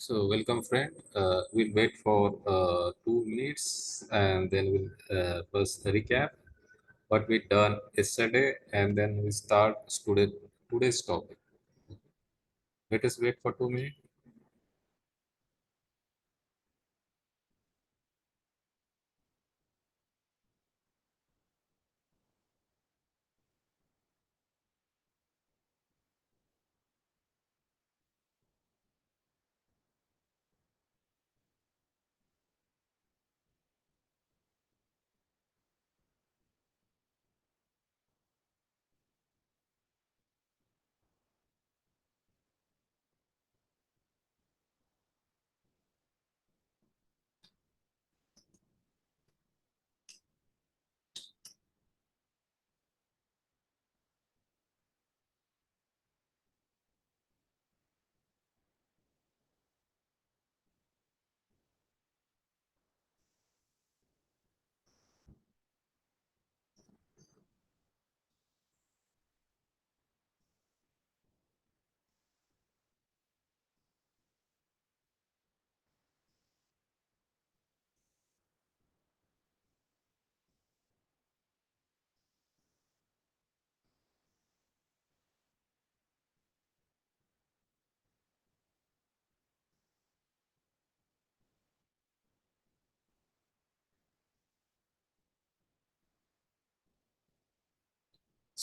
So, welcome, friend. We'll wait for 2 minutes and then we'll first recap what we done yesterday and then we start today's topic. Let us wait for 2 minutes.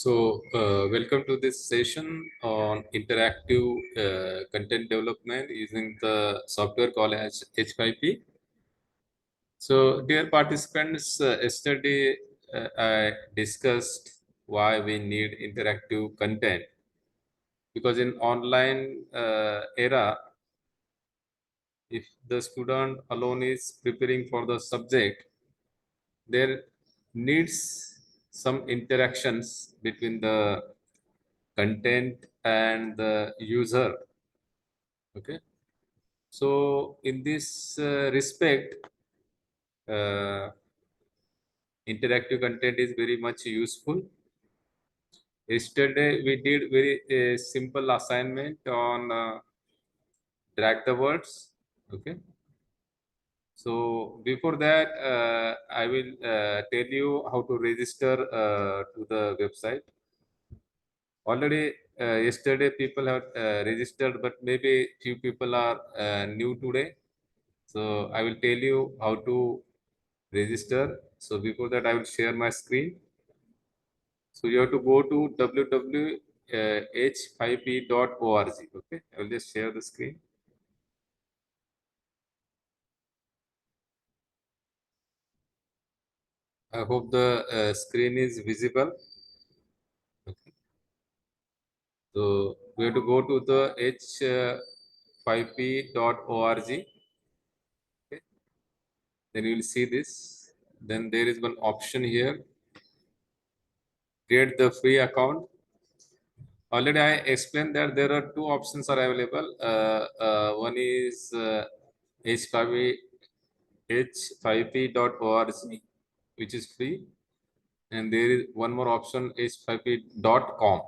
Welcome to this session on interactive content development using the software called as h5p. So, dear participants, yesterday I discussed why we need interactive content because in online era, if the student alone is preparing for the subject, there needs some interactions between the content and the user. Okay, so in this respect, uh, interactive content is very much useful. Yesterday we did very simple assignment on drag the words. Okay, so before that, I will tell you how to register to the website. Already yesterday people have registered, but maybe few people are new today. So I will tell you how to register. So before that, I will share my screen. So you have to go to www.h5p.org. Okay, I will just share the screen. I hope the screen is visible. Okay. So we have to go to the h5p.org. Okay. Then you will see this. Then there is one option here. Create the free account. Already I explained that there are two options are available. One is h5p, h5p.org, which is free. And there is one more option, h5p.com.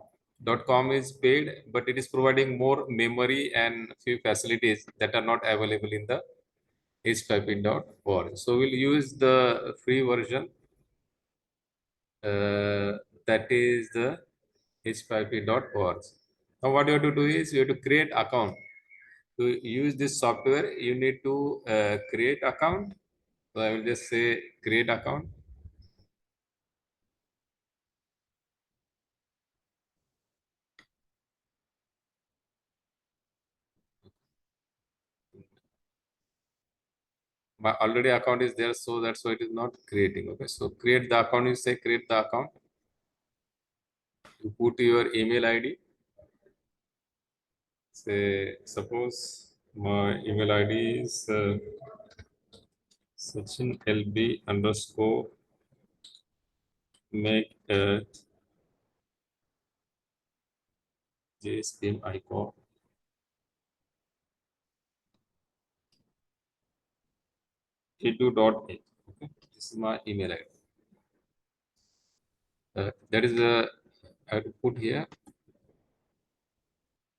.com is paid, but it is providing more memory and few facilities that are not available in the h5p.org. So we'll use the free version, that is the h5p.org. Now what you have to do is you have to create account. To use this software, you need to create account. So I will just say create account. My already account is there, so that's why it is not creating. Okay, so create the account. You say create the account. You put your email ID. Say suppose my email ID is Sachin LB underscore make JSPM icon. A2.8. Okay, this is my email ID. That is the I have to put here.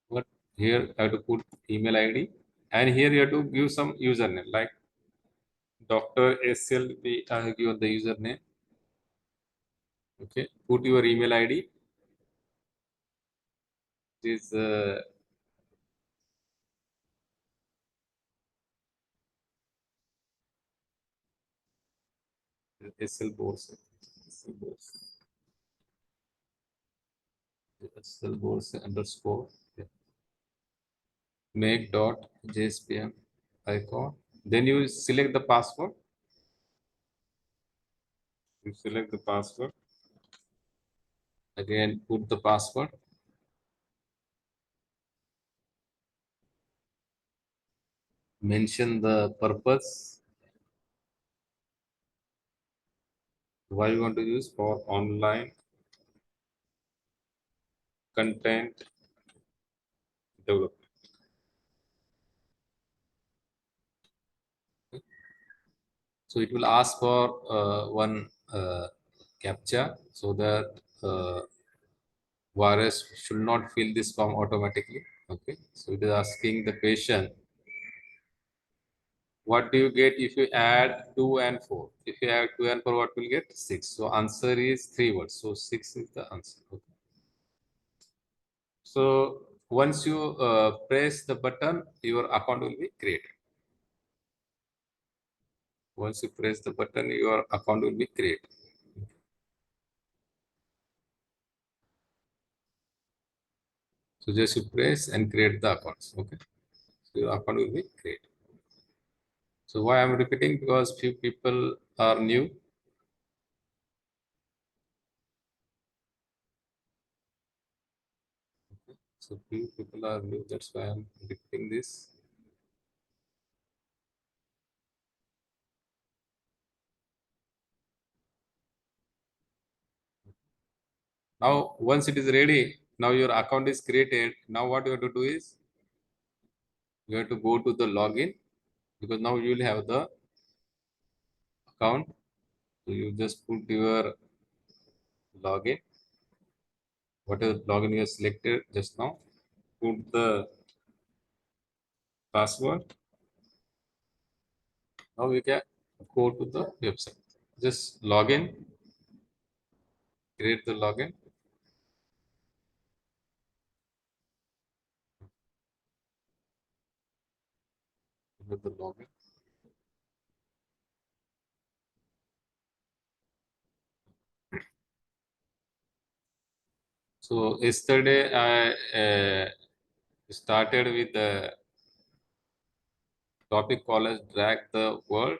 But here I have to put email ID. And here you have to give some username like Dr. SLB. I have given the username. Okay, put your email ID. This SL Borse. SL Borse. SL Borse underscore. Yeah. Make dot JSPM icon. Then you select the password. You select the password. Again, put the password. Mention the purpose. Why you want to use for online content development. So it will ask for one captcha so that virus should not fill this form automatically. Okay, so it is asking the patient, what do you get if you add 2 and 4? If you add 2 and 4, what will you get? 6. So answer is 3 words. So 6 is the answer. Okay. So once you press the button, your account will be created. Once you press the button, your account will be created. So just you press and create the accounts. Okay. So your account will be created. So why I'm repeating? Because few people are new. So few people are new. That's why I'm repeating this. Now, once it is ready, now your account is created. Now what you have to do is you have to go to the login because now you will have the account. So you just put your login, whatever login you have selected just now, put the password. Now we can go to the website. Just log in, create the login. With the login. So yesterday I started with the topic called as drag the world.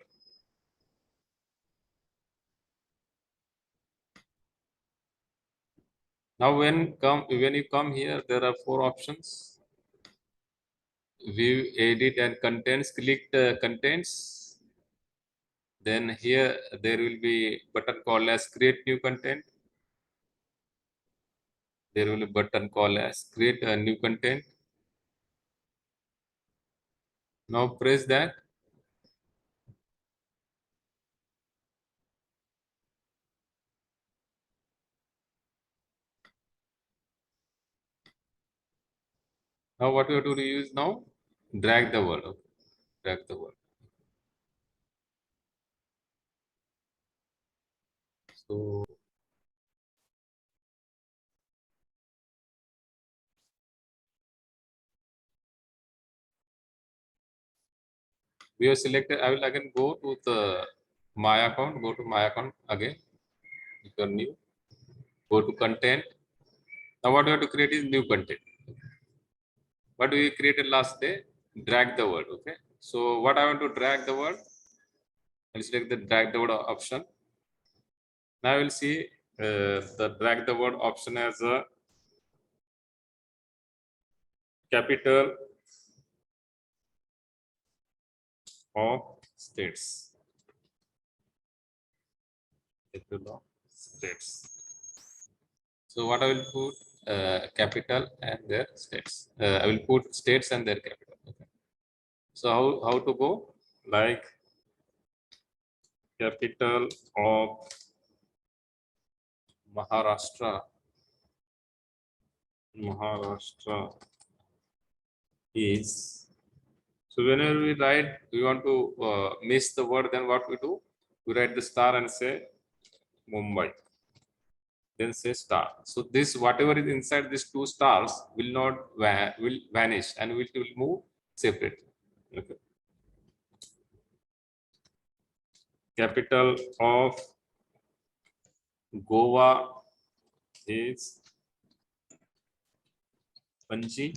Now when you come here, there are 4 options. View, edit, and contents. Click the contents. Then here there will be button called as create new content. There will be button called as create a new content. Now press that. Now what you have to use now? Drag the word. Okay. Drag the word. So we have selected. I will again go to the my account. Go to my account again. If you are new, go to content. Now what we have to create is new content. What we created last day? Drag the word. Okay. So what I want to drag the word? I'll select the drag the word option. Now I will see the drag the word option as a capital of states. Capital of states. So what I will put capital and their states. I will put states and their capital. Okay. So how to go? Like capital of Maharashtra. Maharashtra is So whenever we write, we want to miss the word, then what we do? We write the star and say Mumbai. Then say star. So this whatever is inside these two stars will not will vanish and will move separately. Okay. Capital of Goa is Panji.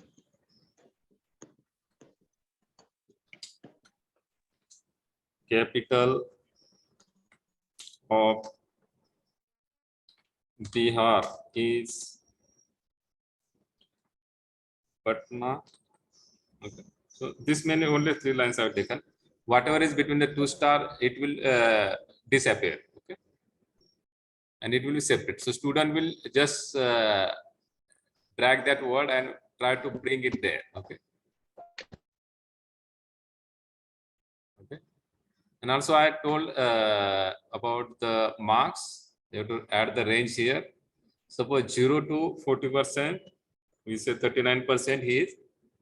Capital of Bihar is Patna. Okay. So this many only three lines are taken. Whatever is between the two star, it will disappear. Okay, and it will be separate. So student will just drag that word and try to bring it there. Okay. Okay. And also I told about the marks. You have to add the range here. Suppose 0 to 40%, we say 39% he is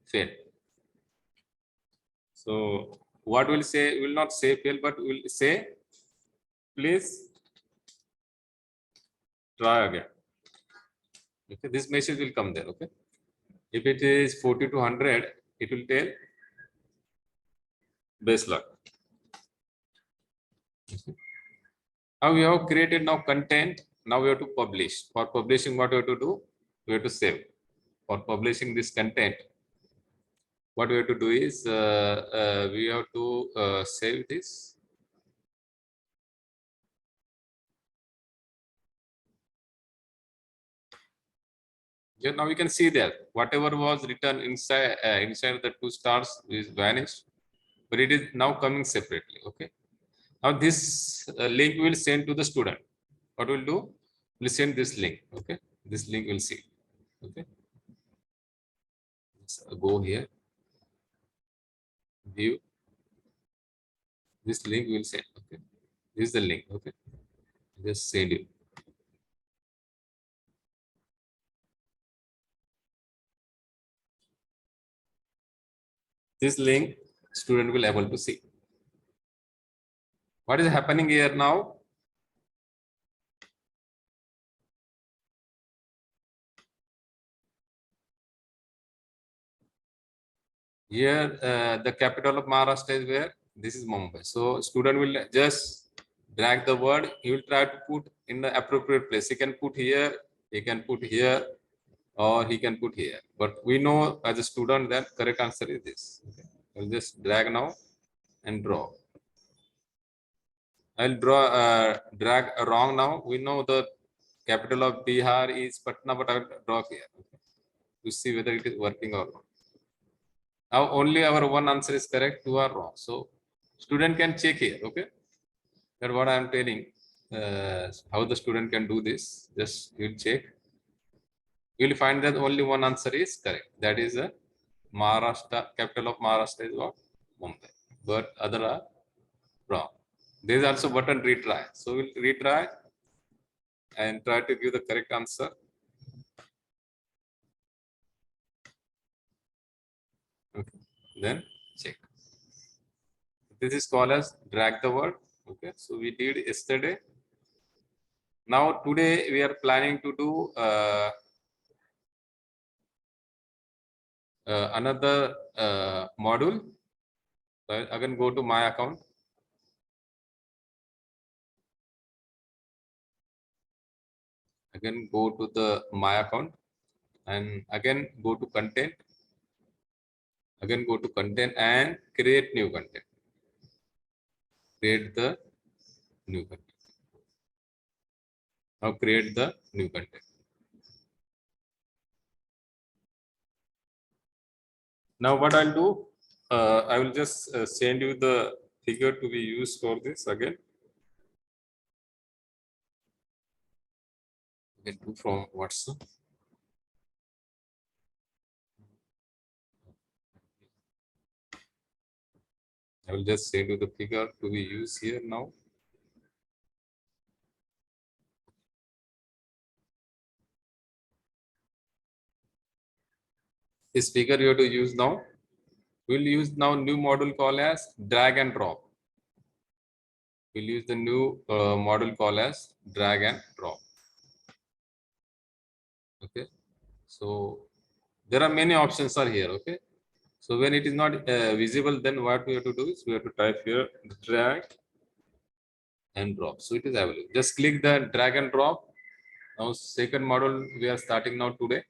failed. So what will say, will not say fail, but will say please try again. Okay, this message will come there. Okay, if it is 40 to 100, it will tell best luck. Now we have created now content. Now we have to publish. For publishing, what we have to do? We have to save. For publishing this content, what we have to do is we have to save this. Yeah, now we can see that whatever was written inside the two stars is vanished, but it is now coming separately. Okay. Now this link will send to the student. What we'll do? We'll send this link. Okay. This link will see. Okay. Let's go here. View. This link will send. Okay. This is the link. Okay. Just send it. This link student will able to see. What is happening here now? Here, the capital of Maharashtra is where? This is Mumbai. So student will just drag the word. He will try to put in the appropriate place. He can put here. He can put here, or he can put here. But we know as a student that correct answer is this. Okay. I'll just drag now and draw. I'll drag wrong now. We know the capital of Bihar is Patna, but I'll draw here. Okay. To see whether it is working or not. Now only our one answer is correct, two are wrong. So student can check here. Okay, that's what I am telling. How the student can do this? Just you check. You will find that only one answer is correct. That is a Maharashtra. Capital of Maharashtra is what? Mumbai. But other are wrong. There is also button retry. So we'll retry and try to give the correct answer. Okay. Then check. This is called as drag the word. Okay. So we did yesterday. Now today we are planning to do another module. So again go to my account. Again go to the my account and again go to content. Again go to content and create new content. Create the new content. Now create the new content. Now what I'll do, I will just send you the figure to be used for this again. You can do from WhatsApp. I will just send you the figure to be used here now. This figure you have to use now. We'll use now new module called as drag and drop. We'll use the new module called as drag and drop. Okay. So there are many options are here. Okay. So when it is not visible, then what we have to do is we have to type here drag and drop. So it is available. Just click the drag and drop. Now second module we are starting now today.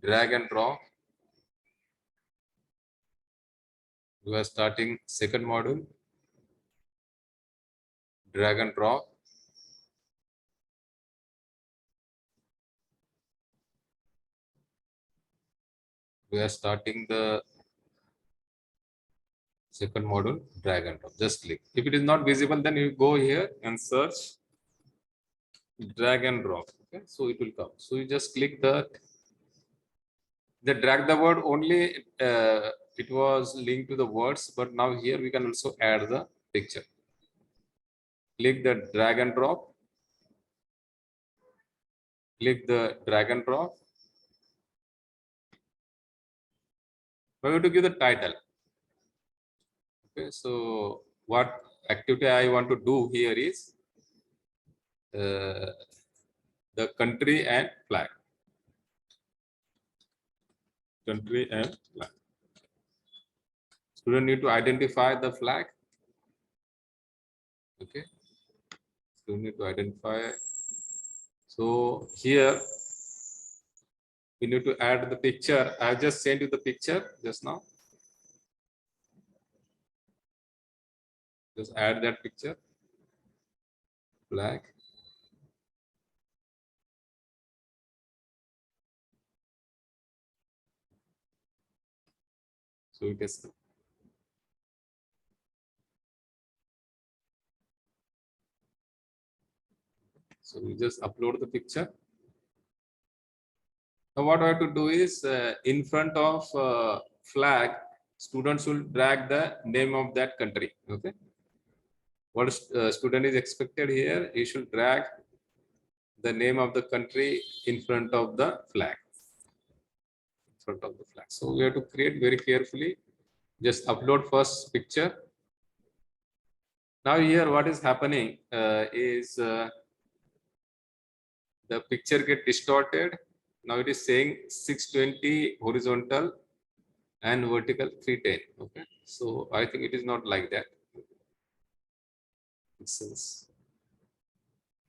Drag and drop. We are starting second module. Drag and drop. We are starting the second module, drag and drop. Just click. If it is not visible, then you go here and search drag and drop. Okay, so it will come. So you just click that. The drag the word only it was linked to the words, but now here we can also add the picture. Click the drag and drop. Click the drag and drop. We have to give the title. Okay, so what activity I want to do here is the country and flag. Country and flag. Student need to identify the flag. Okay. Student need to identify. So here we need to add the picture. I just sent you the picture just now. Just add that picture. Flag. So it is. So we just upload the picture. Now what I have to do is in front of flag, students will drag the name of that country. Okay. What student is expected here? He should drag the name of the country in front of the flag. In front of the flag. So we have to create very carefully. Just upload first picture. Now here what is happening is the picture get distorted. Now it is saying 620 horizontal and vertical 310. Okay, so I think it is not like that. So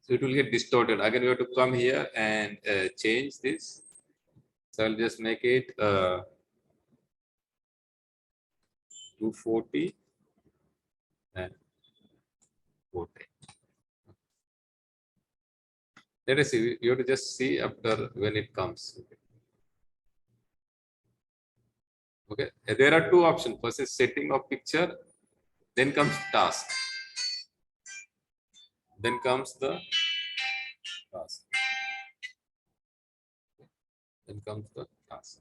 it will get distorted. Again, we have to come here and change this. So I'll just make it 240 and 40. Let us see. You have to just see after when it comes. Okay. There are two options. First is setting of picture, then comes task. Then comes the task. Then comes the task.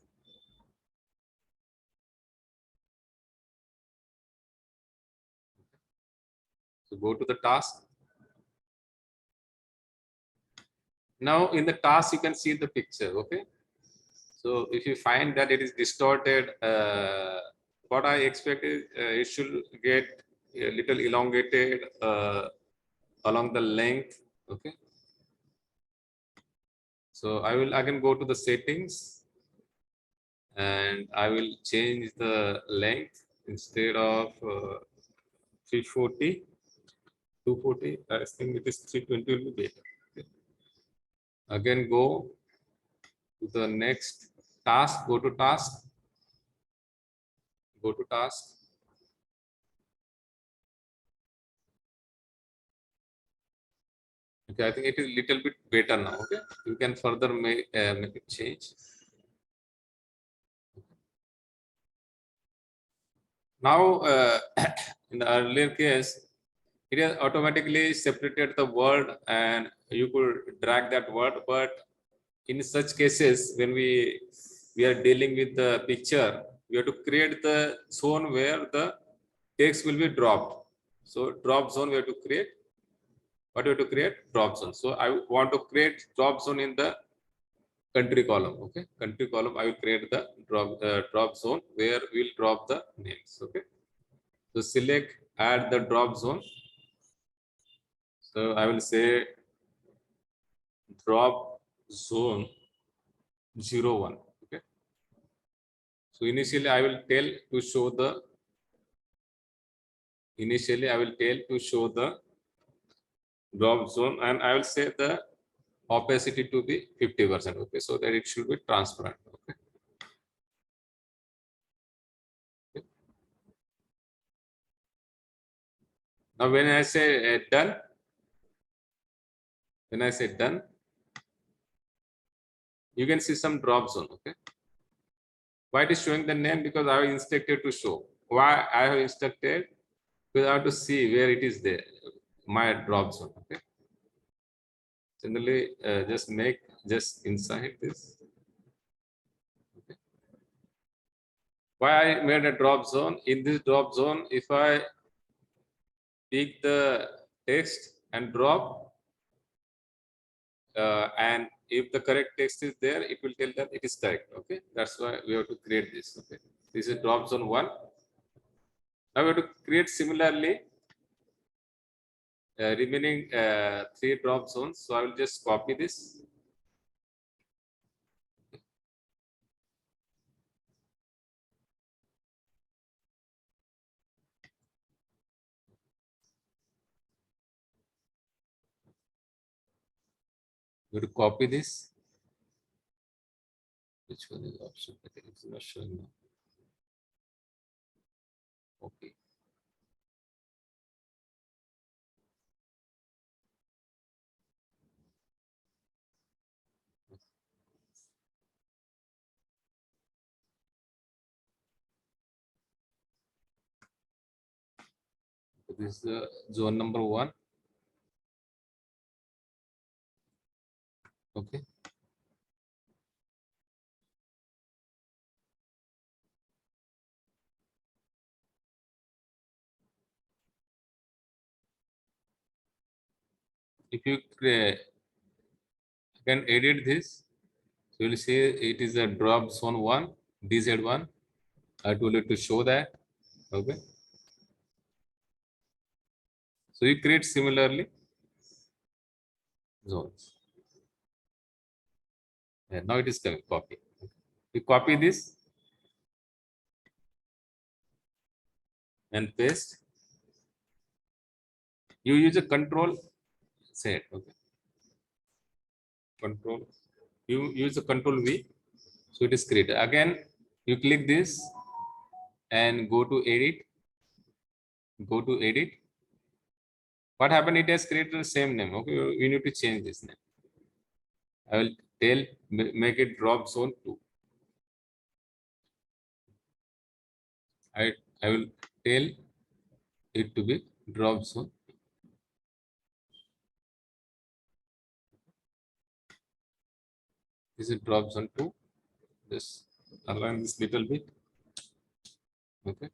So go to the task. Now in the task you can see the picture. Okay. So if you find that it is distorted, what I expect is it should get a little elongated along the length. Okay. So I will again go to the settings and I will change the length instead of 340, 240. I think it is 320 will be better. Okay. Again, go to the next task. Go to task. Go to task. Okay, I think it is little bit better now. Okay, you can further make it change. Now, in the earlier case, it has automatically separated the word and you could drag that word. But in such cases, when we are dealing with the picture, we have to create the zone where the text will be dropped. So drop zone we have to create. What we have to create? Drop zone. So I want to create drop zone in the country column. Okay, country column. I will create the drop zone where we'll drop the names. Okay. So select add the drop zone. So I will say drop zone 01. Okay. So initially I will tell to show the drop zone, and I will say the opacity to be 50%. Okay, so that it should be transparent. Okay. Okay. Now when I say done, you can see some drop zone. Okay. Why it is showing the name? Because I have instructed to show. Why I have instructed? Because I have to see where it is there, my drop zone. Okay. Generally, just inside this. Okay. Why I made a drop zone? In this drop zone, if I pick the text and drop, and if the correct text is there, it will tell that it is correct. Okay, that's why we have to create this. Okay, this is drop zone 1. Now we have to create similarly remaining 3 drop zones. So I will just copy this. We have to copy this. Which one is option? Okay, it's not showing now. Okay. So this is zone number 1. Okay. If you can edit this, so you'll see it is a drop zone 1, DZ1. I told you to show that. Okay. So you create similarly zones. And now it is coming, copy. You copy this and paste. You use a control set. Okay. Control. You use a control V. So it is created. Again, you click this and go to edit. Go to edit. What happened? It has created the same name. Okay. You need to change this name. I will tell, make it drop zone 2. I will tell it to be drop zone. This is drop zone 2. Just align this little bit. Okay.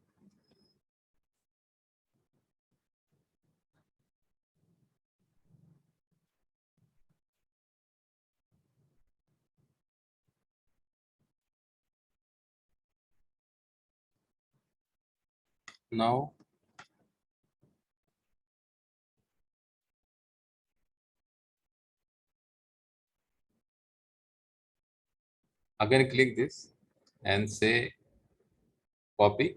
Now again click this and say copy,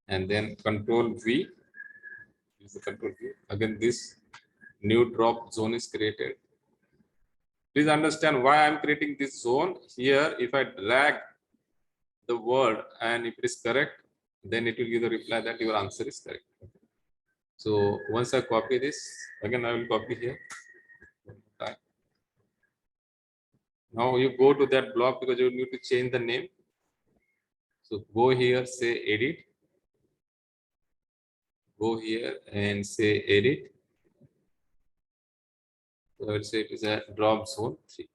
and then control V. Use the control V. Again, this new drop zone is created. Please understand why I'm creating this zone here. If I drag the word and if it is correct, then it will give the reply that your answer is correct. So once I copy this, again I will copy here. Now you go to that block because you need to change the name. So go here, say edit. Go here and say edit. So let's say it is a drop zone 3.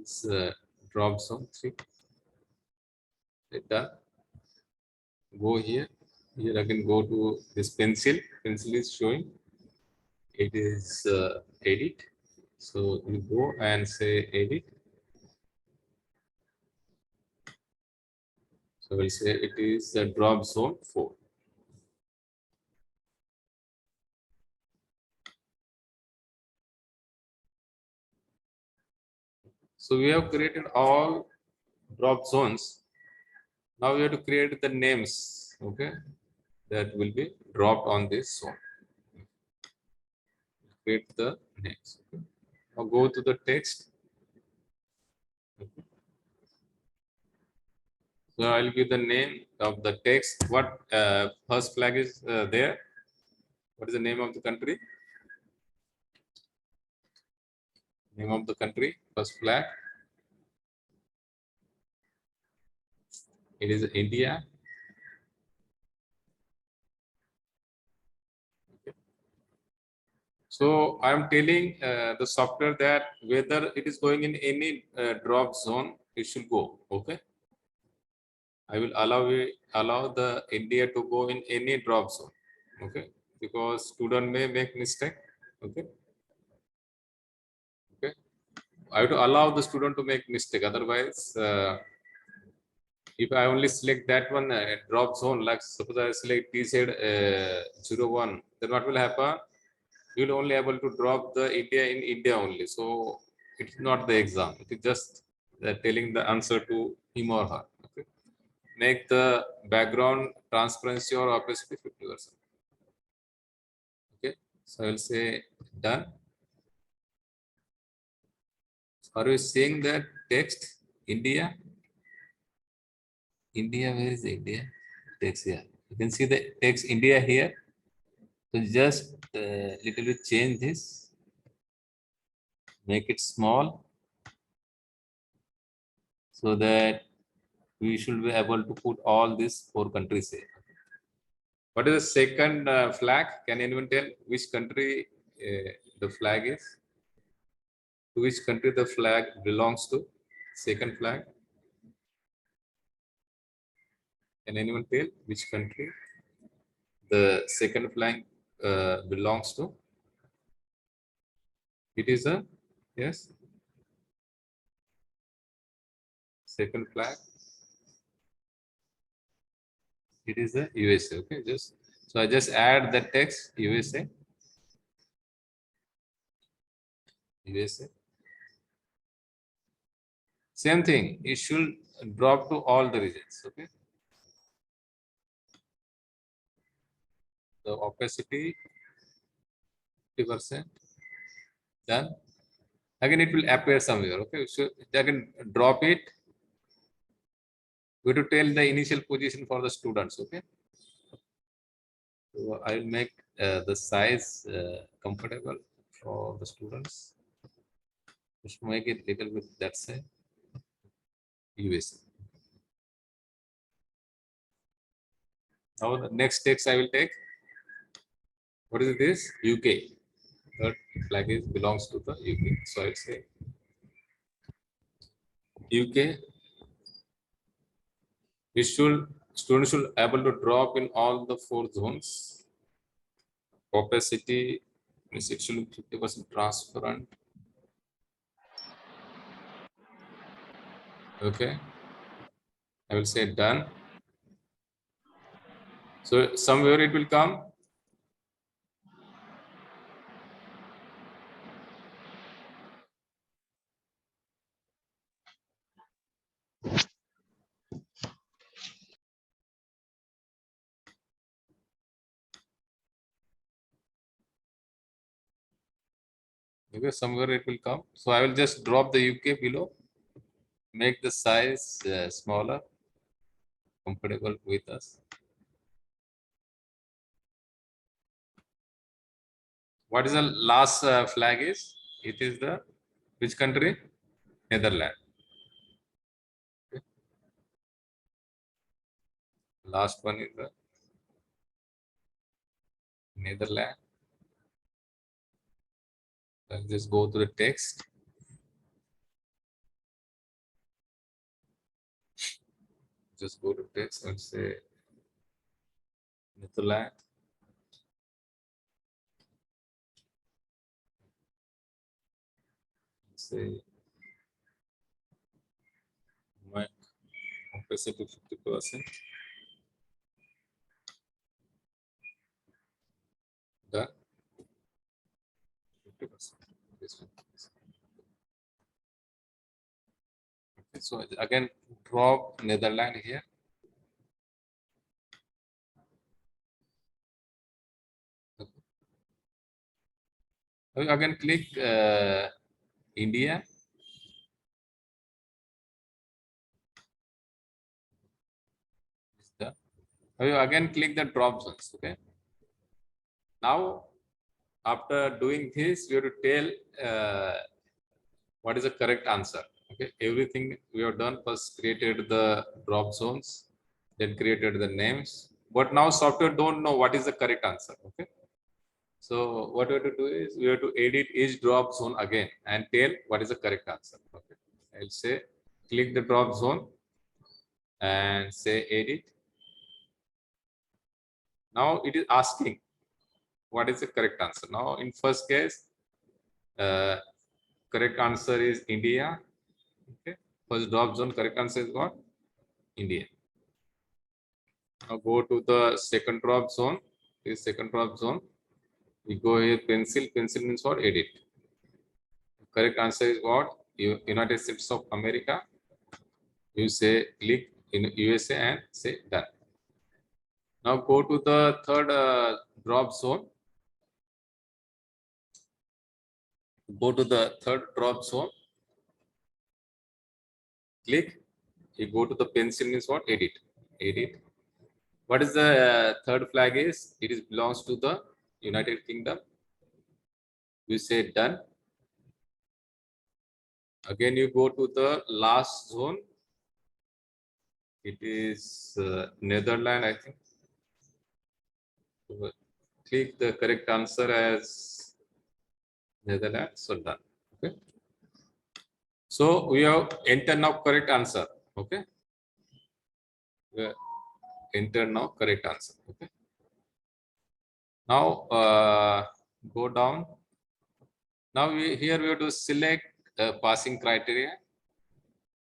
It's drop zone 3. Done. Go here. Here again go to this pencil. Pencil is showing. It is edit. So you go and say edit. So we'll say it is the drop zone 4. So we have created all drop zones. Now we have to create the names, okay, that will be dropped on this zone. Create the names. Okay. Now go to the text. Okay. So I'll give the name of the text. What first flag is there? What is the name of the country? Name of the country, first flag. It is India. Okay. So I'm telling the software that whether it is going in any drop zone, it should go. Okay. I will allow the India to go in any drop zone. Okay. Because student may make mistake. Okay. Okay. I have to allow the student to make mistake. Otherwise, if I only select that one drop zone, like suppose I select TZ 01, then what will happen? You will only able to drop the India in India only. So it's not the exam. It is just telling the answer to him or her. Okay. Make the background transparency or opacity 50%. Okay. So I will say done. Are you seeing that text India? India, where is India? Text here. You can see the text India here. So just little bit change this, make it small, so that we should be able to put all these 4 countries here. What is the second flag? Can anyone tell which country the flag is? To which country the flag belongs to? Second flag. Can anyone tell which country the second flag belongs to? It is a yes. Second flag. It is the USA. Okay, just so I just add the text USA. USA. Same thing. It should drop to all the regions. Okay. The opacity 50%. Done. Again, it will appear somewhere. Okay. So I can drop it. We have to tell the initial position for the students. Okay. So I will make the size comfortable for the students. Just make it little bit that side. USA. Now the next text I will take. What is this? UK. Third flag is belongs to the UK. So I say UK. We should students should able to drop in all the 4 zones. Opacity is actually 50% transparent. Okay. I will say done. So somewhere it will come. Okay, somewhere it will come. So I will just drop the UK below, make the size smaller, comfortable with us. What is the last flag is? It is the which country? Netherlands. Okay. Last one is the Netherlands. Let's just go to the text. Just go to text and say Netherlands. Say my 10% to 50%. Done. 50%. This one. Okay, so again, drop Netherlands here. Okay. Again, click India. Again, click the drop zones. Okay. Now, after doing this, we have to tell what is the correct answer. Okay. Everything we have done, first created the drop zones, then created the names. But now software don't know what is the correct answer. Okay. So what we have to do is we have to edit each drop zone again and tell what is the correct answer. Okay. I'll say click the drop zone and say edit. Now it is asking what is the correct answer. Now in first case, correct answer is India. Okay. First drop zone correct answer is what? India. Now go to the second drop zone. This second drop zone. We go here pencil. Pencil means what? Edit. Correct answer is what? United States of America. You say click in USA and say done. Now go to the third drop zone. Go to the third drop zone. Click. You go to the pencil means what? Edit. Edit. What is the third flag is? It is belongs to the United Kingdom. You say done. Again, you go to the last zone. It is Netherlands, I think. So, click the correct answer as Netherlands. So done. Okay. So we have entered now correct answer. Okay. Enter now correct answer. Okay. Now go down. Now here we have to select passing criteria.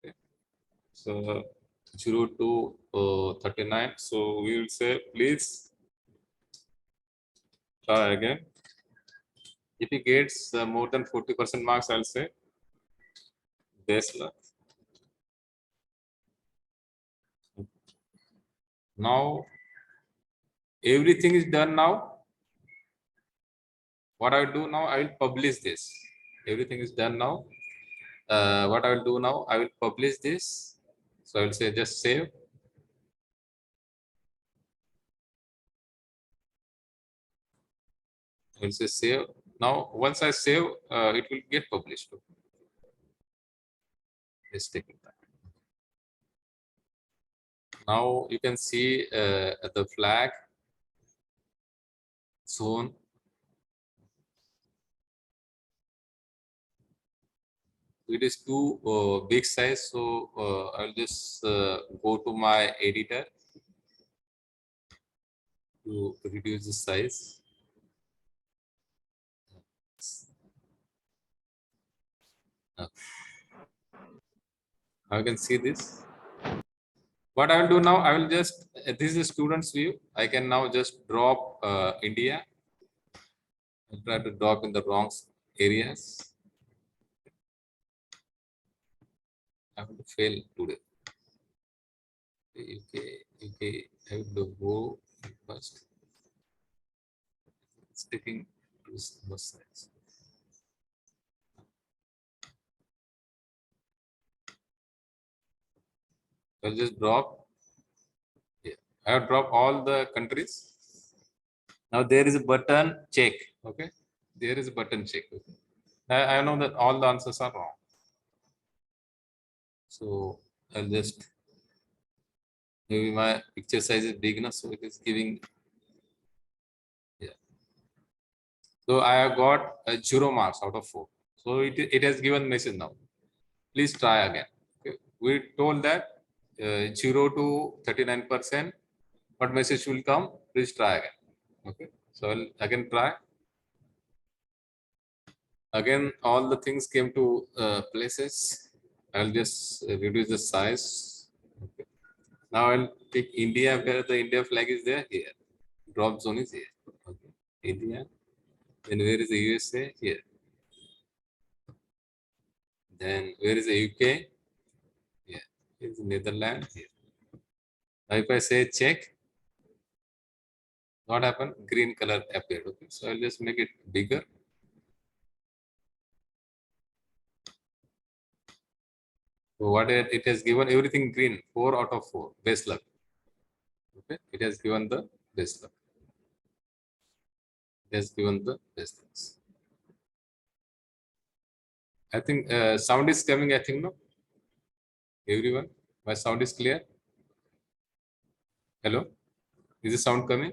Okay. So 0 to 39. So we will say please try again. If he gets more than 40% marks, I'll say best luck. Now everything is done now. What I will do now, I will publish this. Everything is done now. What I will do now, I will publish this. So I will say just save. I will say save. Now once I save, it will get published. Let's take it back. Now you can see the flag zone. It is too big size, so I'll just go to my editor to reduce the size. Now you can see this. What I will do now, I will just, this is a student's view. I can now just drop India. I'll try to drop in the wrong areas. I have to fail today. Okay, I have to go first. Sticking to both sides. I'll just drop. Yeah. I have dropped all the countries. Now there is a button check. Okay, there is a button check. Okay. I know that all the answers are wrong. So I'll just, maybe my picture size is big enough, so it is giving. Yeah. So I have got 0 marks out of 4. So it has given message now. Please try again. Okay. We told that 0 to 39%. What message will come? Please try again. Okay. So I'll again try. Again, all the things came to places. I'll just reduce the size. Okay. Now I'll pick India, where the India flag is there, here. Drop zone is here. Okay. India. Then where is the USA? Here. Then where is the UK? Here. Here's Netherlands. Here. Now if I say check, what happened? Green color appeared. Okay. So I'll just make it bigger. So what it has given everything green, 4 out of 4, best luck. Okay. It has given the best luck. It has given the best lucks. I think sound is coming, I think, no? Everyone, my sound is clear? Hello? Is the sound coming?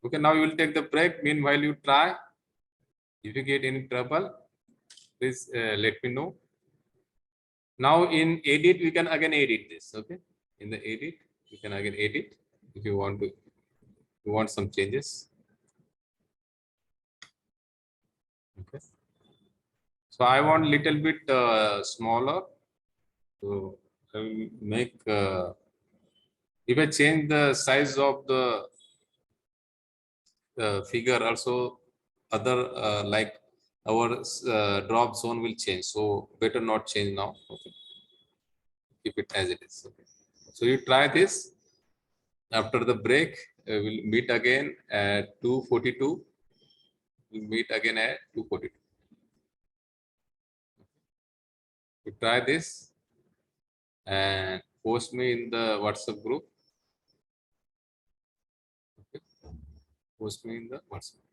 Okay, now you will take the break. Meanwhile, you try. If you get any trouble, please let me know. Now in edit, we can again edit this. Okay, in the edit, you can again edit if you want to. You want some changes. Okay. So I want little bit smaller. So I will make. If I change the size of the figure, also other like our drop zone will change. So better not change now. Okay. Keep it as it is. Okay. So you try this. After the break, we'll meet again at 2:42. We'll meet again at 2:42. You try this and post me in the WhatsApp group. Okay. Post me in the WhatsApp.